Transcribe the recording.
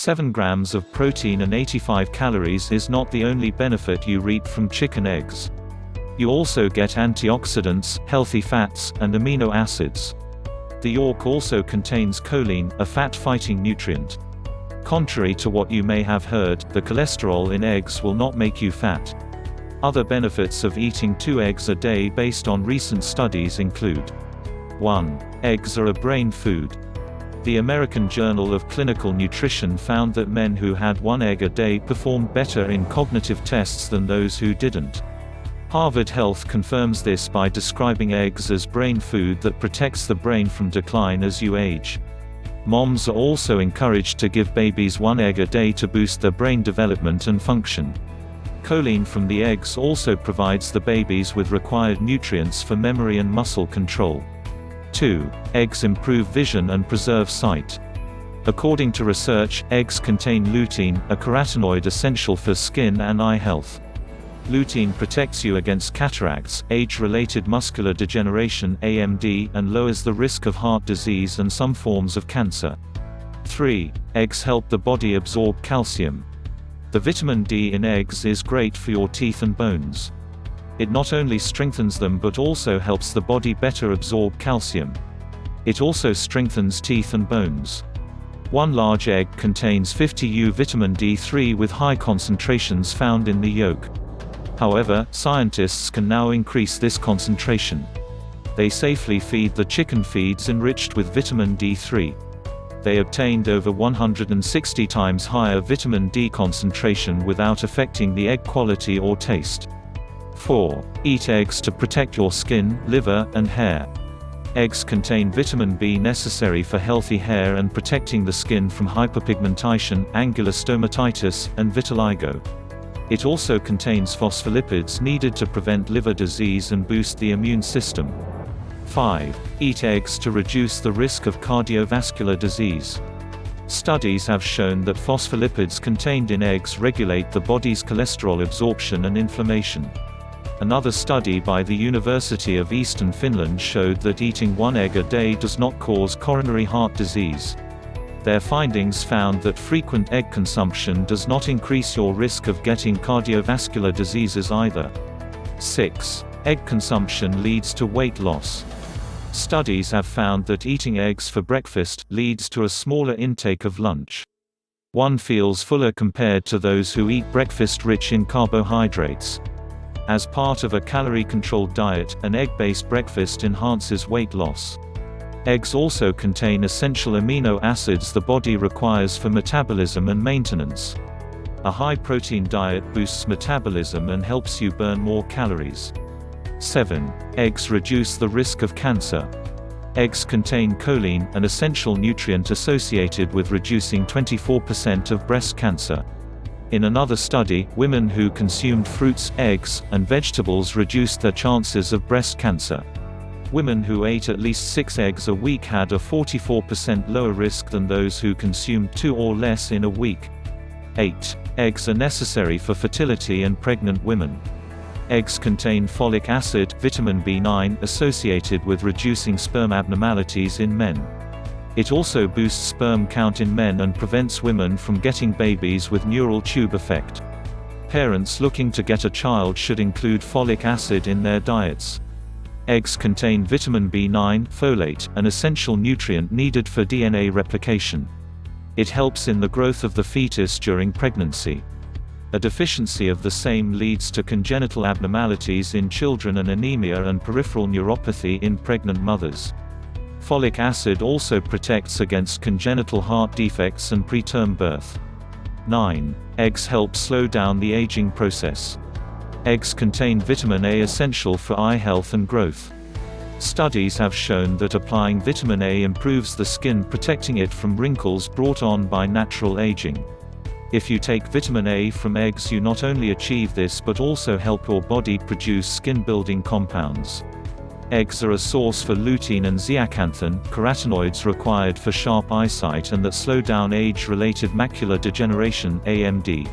7 grams of protein and 85 calories is not the only benefit you reap from chicken eggs. You also get antioxidants, healthy fats, and amino acids. The yolk also contains choline, a fat-fighting nutrient. Contrary to what you may have heard, the cholesterol in eggs will not make you fat. Other benefits of eating 2 eggs a day based on recent studies include: 1. Eggs are a brain food. The American Journal of Clinical Nutrition found that men who had 1 egg a day performed better in cognitive tests than those who didn't. Harvard Health confirms this by describing eggs as brain food that protects the brain from decline as you age. Moms are also encouraged to give babies 1 egg a day to boost their brain development and function. Choline from the eggs also provides the babies with required nutrients for memory and muscle control. 2. Eggs improve vision and preserve sight. According to research, eggs contain lutein, a carotenoid essential for skin and eye health. Lutein protects you against cataracts, age-related muscular degeneration (AMD), and lowers the risk of heart disease and some forms of cancer. 3. Eggs help the body absorb calcium. The vitamin D in eggs is great for your teeth and bones. It not only strengthens them but also helps the body better absorb calcium. It also strengthens teeth and bones. 1 large egg contains 50 U vitamin D3 with high concentrations found in the yolk. However, scientists can now increase this concentration. They safely feed the chicken feeds enriched with vitamin D3. They obtained over 160 times higher vitamin D concentration without affecting the egg quality or taste. 4. Eat eggs to protect your skin, liver, and hair. Eggs contain vitamin B necessary for healthy hair and protecting the skin from hyperpigmentation, angular stomatitis, and vitiligo. It also contains phospholipids needed to prevent liver disease and boost the immune system. 5. Eat eggs to reduce the risk of cardiovascular disease. Studies have shown that phospholipids contained in eggs regulate the body's cholesterol absorption and inflammation. Another study by the University of Eastern Finland showed that eating 1 egg a day does not cause coronary heart disease. Their findings found that frequent egg consumption does not increase your risk of getting cardiovascular diseases either. 6. Egg consumption leads to weight loss. Studies have found that eating eggs for breakfast leads to a smaller intake of lunch. One feels fuller compared to those who eat breakfast rich in carbohydrates. As part of a calorie-controlled diet, an egg-based breakfast enhances weight loss. Eggs also contain essential amino acids the body requires for metabolism and maintenance. A high-protein diet boosts metabolism and helps you burn more calories. 7. Eggs reduce the risk of cancer. Eggs contain choline, an essential nutrient associated with reducing 24% of breast cancer. In another study, women who consumed fruits, eggs, and vegetables reduced their chances of breast cancer. Women who ate at least 6 eggs a week had a 44% lower risk than those who consumed 2 or less in a week. 8. Eggs are necessary for fertility and pregnant women. Eggs contain folic acid, vitamin B9, associated with reducing sperm abnormalities in men. It also boosts sperm count in men and prevents women from getting babies with neural tube effect. Parents looking to get a child should include folic acid in their diets. Eggs contain vitamin B9, folate, an essential nutrient needed for DNA replication. It helps in the growth of the fetus during pregnancy. A deficiency of the same leads to congenital abnormalities in children and anemia and peripheral neuropathy in pregnant mothers. Folic acid also protects against congenital heart defects and preterm birth. 9. Eggs help slow down the aging process. Eggs contain vitamin A essential for eye health and growth. Studies have shown that applying vitamin A improves the skin, protecting it from wrinkles brought on by natural aging. If you take vitamin A from eggs, you not only achieve this but also help your body produce skin-building compounds. Eggs are a source for lutein and zeaxanthin, carotenoids required for sharp eyesight and that slow down age-related macular degeneration (AMD).